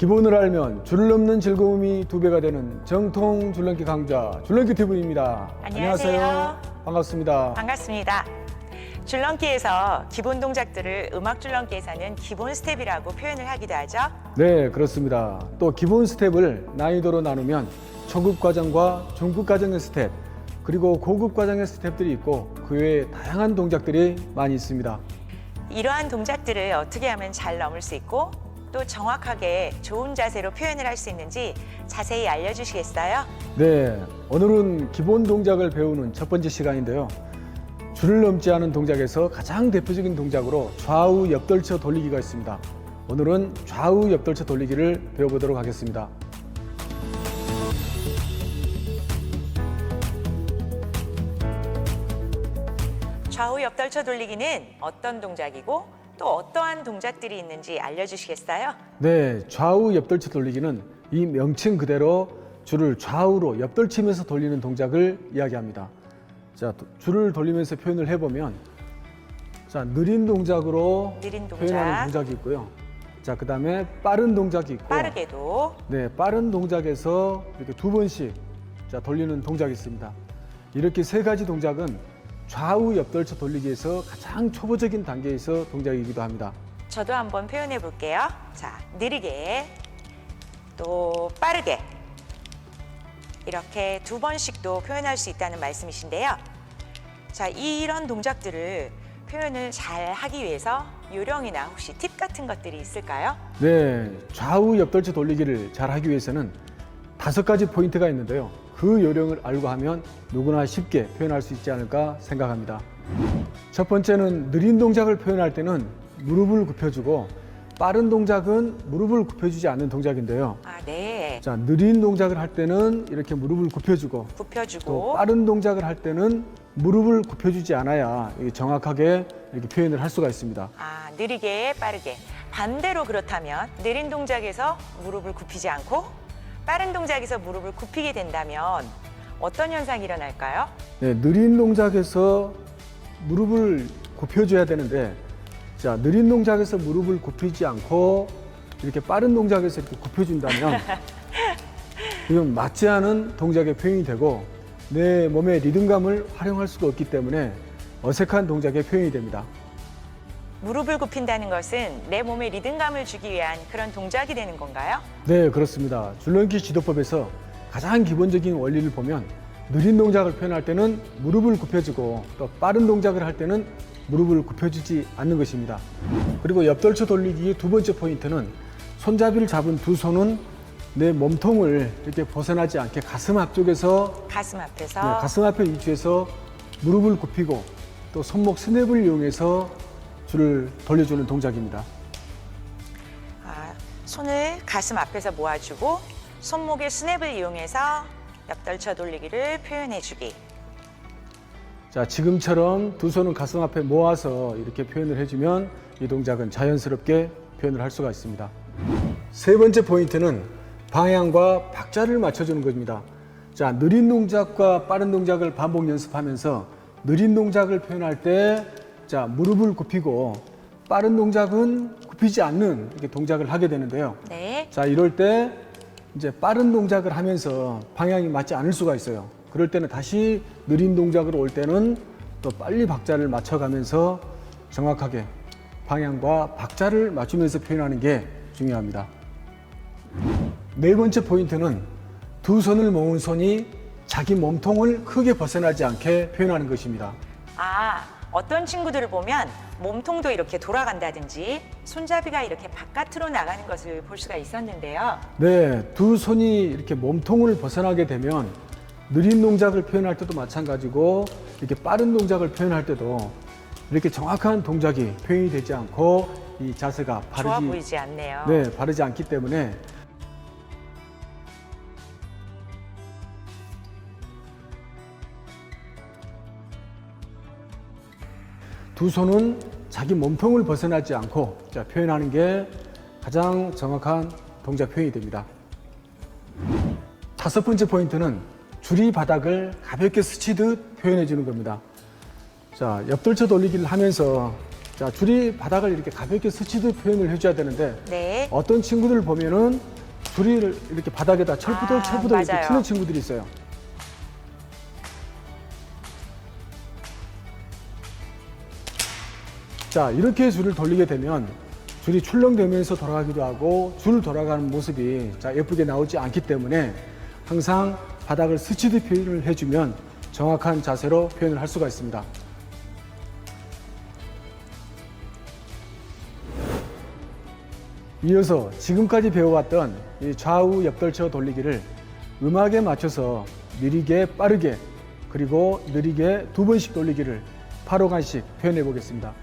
기본을 알면 줄 넘는 즐거움이 2배가 되는 정통 줄넘기 강좌 줄넘기 TV입니다. 안녕하세요. 반갑습니다. 반갑습니다. 줄넘기에서 기본 동작들을 음악 줄넘기에서는 기본 스텝이라고 표현을 하기도 하죠. 네, 그렇습니다. 또 기본 스텝을 난이도로 나누면 초급 과정과 중급 과정의 스텝, 그리고 고급 과정의 스텝들이 있고 그 외에 다양한 동작들이 많이 있습니다. 이러한 동작들을 어떻게 하면 잘 넘을 수 있고 또 정확하게 좋은 자세로 표현을 할 수 있는지 자세히 알려주시겠어요? 네, 오늘은 기본 동작을 배우는 첫 번째 시간인데요. 줄을 넘지 않은 동작에서 가장 대표적인 동작으로 좌우 옆돌쳐 돌리기가 있습니다. 오늘은 좌우 옆돌쳐 돌리기를 배워보도록 하겠습니다. 좌우 옆돌쳐 돌리기는 어떤 동작이고 또 어떠한 동작들이 있는지 알려주시겠어요? 네, 좌우 옆돌쳐 돌리기는 이 명칭 그대로 줄을 좌우로 옆돌치면서 돌리는 동작을 이야기합니다. 자, 줄을 돌리면서 표현을 해보면, 자, 느린 동작으로 느린 동작. 표현하는 동작이 있고요. 자, 그 다음에 빠른 동작이 있고, 빠르게도 네, 빠른 동작에서 이렇게 2번씩 자, 돌리는 동작이 있습니다. 이렇게 3가지 동작은 좌우 옆돌쳐 돌리기에서 가장 초보적인 단계에서 동작이기도 합니다. 저도 한번 표현해 볼게요. 자, 느리게 또 빠르게 이렇게 2번씩도 표현할 수 있다는 말씀이신데요. 자, 이런 동작들을 표현을 잘 하기 위해서 요령이나 혹시 팁 같은 것들이 있을까요? 네, 좌우 옆돌쳐 돌리기를 잘 하기 위해서는 5가지 포인트가 있는데요. 그 요령을 알고 하면 누구나 쉽게 표현할 수 있지 않을까 생각합니다. 첫 번째는 느린 동작을 표현할 때는 무릎을 굽혀주고, 빠른 동작은 무릎을 굽혀주지 않는 동작인데요. 아, 네. 자, 느린 동작을 할 때는 이렇게 무릎을 굽혀주고, 또 굽혀주고 빠른 동작을 할 때는 무릎을 굽혀주지 않아야 정확하게 이렇게 표현을 할 수가 있습니다. 아, 느리게 빠르게. 반대로 그렇다면 느린 동작에서 무릎을 굽히지 않고 빠른 동작에서 무릎을 굽히게 된다면 어떤 현상이 일어날까요? 네, 느린 동작에서 무릎을 굽혀줘야 되는데, 자, 느린 동작에서 무릎을 굽히지 않고 이렇게 빠른 동작에서 이렇게 굽혀준다면 이건 맞지 않은 동작의 표현이 되고 내 몸의 리듬감을 활용할 수가 없기 때문에 어색한 동작의 표현이 됩니다. 무릎을 굽힌다는 것은 내 몸에 리듬감을 주기 위한 그런 동작이 되는 건가요? 네, 그렇습니다. 줄넘기 지도법에서 가장 기본적인 원리를 보면 느린 동작을 표현할 때는 무릎을 굽혀주고 또 빠른 동작을 할 때는 무릎을 굽혀주지 않는 것입니다. 그리고 옆돌쳐 돌리기의 2번째 포인트는 손잡이를 잡은 2손은 내 몸통을 이렇게 벗어나지 않게 가슴 앞쪽에서 가슴 앞에서 가슴 앞에 위치해서 무릎을 굽히고 또 손목 스냅을 이용해서 줄을 돌려주는 동작입니다. 손을 가슴 앞에서 모아주고 손목의 스냅을 이용해서 옆돌쳐 돌리기를 표현해주기. 자, 지금처럼 2손은 가슴 앞에 모아서 이렇게 표현을 해주면 이 동작은 자연스럽게 표현을 할 수가 있습니다. 3번째 포인트는 방향과 박자를 맞춰주는 겁니다. 자, 느린 동작과 빠른 동작을 반복 연습하면서 느린 동작을 표현할 때 자, 무릎을 굽히고 빠른 동작은 굽히지 않는 이렇게 동작을 하게 되는데요. 네. 자, 이럴 때 이제 빠른 동작을 하면서 방향이 맞지 않을 수가 있어요. 그럴 때는 다시 느린 동작으로 올 때는 또 빨리 박자를 맞춰가면서 정확하게 방향과 박자를 맞추면서 표현하는 게 중요합니다. 4번째 포인트는 2손을 모은 손이 자기 몸통을 크게 벗어나지 않게 표현하는 것입니다. 어떤 친구들을 보면 몸통도 이렇게 돌아간다든지 손잡이가 이렇게 바깥으로 나가는 것을 볼 수가 있었는데요. 네, 2손이 이렇게 몸통을 벗어나게 되면 느린 동작을 표현할 때도 마찬가지고 이렇게 빠른 동작을 표현할 때도 이렇게 정확한 동작이 표현이 되지 않고 이 자세가 좋아 보이지 않네요. 네, 바르지 않기 때문에 두 손은 자기 몸통을 벗어나지 않고 자, 표현하는 게 가장 정확한 동작 표현이 됩니다. 5번째 포인트는 줄이 바닥을 가볍게 스치듯 표현해 주는 겁니다. 자, 옆돌쳐 돌리기를 하면서 자, 줄이 바닥을 이렇게 가볍게 스치듯 표현을 해줘야 되는데 네. 어떤 친구들을 보면은 줄을 이렇게 바닥에다 철푸덕 이렇게 맞아요. 치는 친구들이 있어요. 자, 이렇게 줄을 돌리게 되면 줄이 출렁대면서 돌아가기도 하고 줄 돌아가는 모습이 예쁘게 나오지 않기 때문에 항상 바닥을 스치듯 표현을 해주면 정확한 자세로 표현을 할 수가 있습니다. 이어서 지금까지 배워왔던 이 좌우 옆돌쳐 돌리기를 음악에 맞춰서 느리게 빠르게 그리고 느리게 2번씩 돌리기를 8호간씩 표현해 보겠습니다.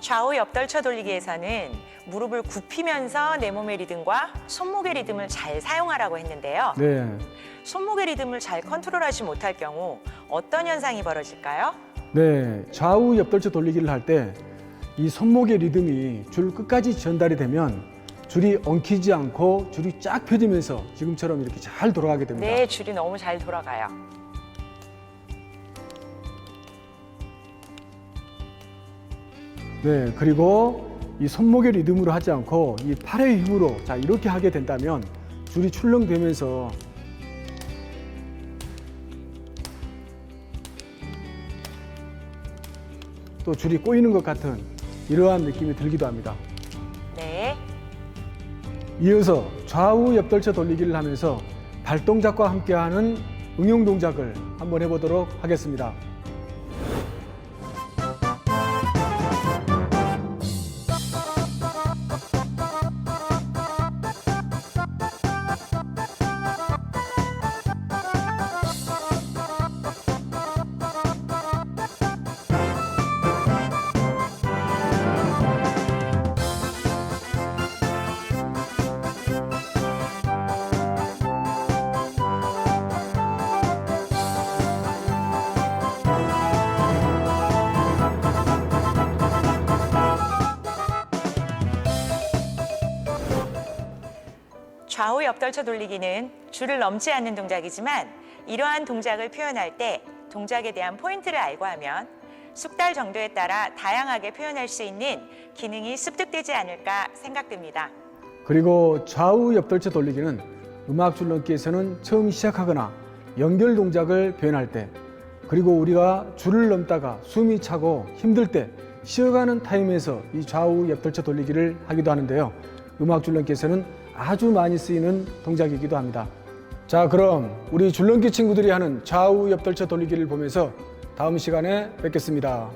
좌우 옆돌쳐 돌리기에서는 무릎을 굽히면서 내 몸의 리듬과 손목의 리듬을 잘 사용하라고 했는데요. 네. 손목의 리듬을 잘 컨트롤하지 못할 경우 어떤 현상이 벌어질까요? 네, 좌우 옆돌쳐 돌리기를 할 때 이 손목의 리듬이 줄 끝까지 전달이 되면 줄이 엉키지 않고 줄이 쫙 펴지면서 지금처럼 이렇게 잘 돌아가게 됩니다. 네, 줄이 너무 잘 돌아가요. 네, 그리고 이 손목의 리듬으로 하지 않고 이 팔의 힘으로 이렇게 하게 된다면 줄이 출렁되면서 또 줄이 꼬이는 것 같은 이러한 느낌이 들기도 합니다. 네. 이어서 좌우 옆돌쳐 돌리기를 하면서 발동작과 함께하는 응용 동작을 한번 해보도록 하겠습니다. 좌우 옆돌쳐 돌리기는 줄을 넘지 않는 동작이지만 이러한 동작을 표현할 때 동작에 대한 포인트를 알고 하면 숙달 정도에 따라 다양하게 표현할 수 있는 기능이 습득되지 않을까 생각됩니다. 그리고 좌우 옆돌쳐 돌리기는 음악 줄넘기에서는 처음 시작하거나 연결 동작을 표현할 때 그리고 우리가 줄을 넘다가 숨이 차고 힘들 때 쉬어가는 타임에서 이 좌우 옆돌쳐 돌리기를 하기도 하는데요. 음악 줄넘기에서는 아주 많이 쓰이는 동작이기도 합니다. 자, 그럼 우리 줄넘기 친구들이 하는 좌우 옆돌쳐 돌리기를 보면서 다음 시간에 뵙겠습니다.